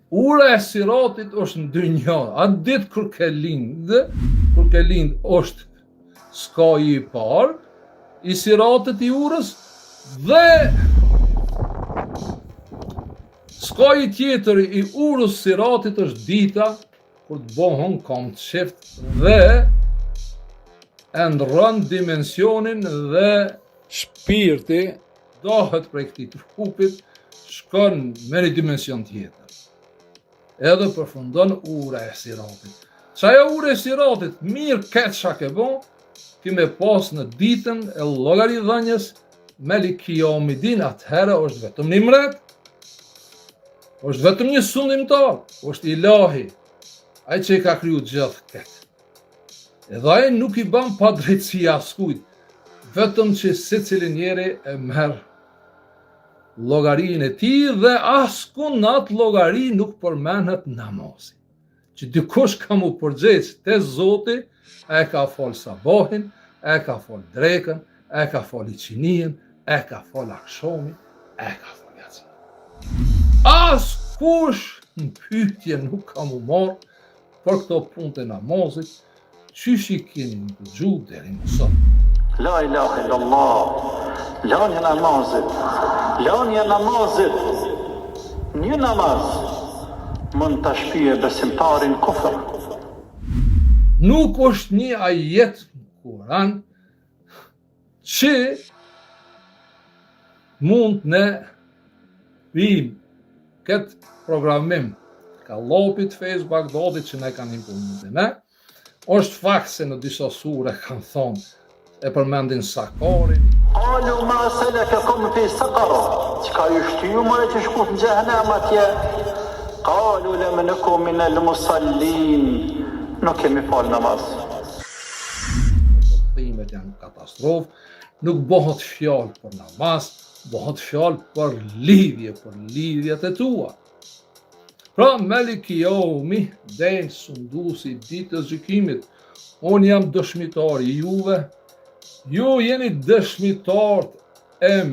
Ura e Siratit është në dy njëra. Atë ditë kur ke lind është skaji i parë i Siratit i urës dhe skaji tjetër i urës Siratit është dita kur të bëhen kam të shift dhe e ndrën dimensionin dhe shpirti dohet prej këtij trupit, shkon me një dimension tjetër. Edhe përfundon ura e Siratit. Çaja ura e Siratit, mirë këtë çka ke bon, ti me pas në ditën e llogaridhënies Melik Kiamidin, atëherë është vetëm një mret, është vetëm një sundimtar, është Ilahi, ai që i ka kriju gjithë këtë. Edhe ai nuk i bën pa drejtësi askujt, vetëm që secili njeri e merr llogarinë e tij dhe askund në atë llogari nuk përmendet namazi. Që dikush ka mu përgjigj te Zoti, e ka fol sabahin, e ka fol drekën, e ka fol iqinien, e ka fol akshomin, e ka fol yatsin. Askush në pyetje nuk ka mu marr për këto punë të namazit, qysh i keni në dëgju deri më sot. La ilahe illallah, lanja namazit, një namaz mund të shpije besimtarin kufër. Nuk është një ajet në Kur'an që mund në vim këtë programim ka lopit Fejz Bagdadit që ne kanë implementuar ne. Është fakt se në disa sure kanë thonë e përmendin Sakarin. Qalu ma salakakum fi saqar, çka ju shtyu më që shkut në xhehenem atje. Qalu lam nakum min al-musallin, nuk kemi fal namaz. Dhimet janë katastrofë, nuk bëhet fjalë për namaz, bëhet fjalë për lidhjet e tua. Pra Melik Kiami, dhe sunduesi ditës gjykimit, unë jam dëshmitar i juve, ju jeni dëshmitarët e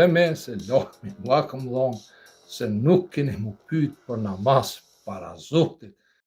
me, se lahmi mua kam dhonë, se nuk keni mu pyet për namaz para Zotit.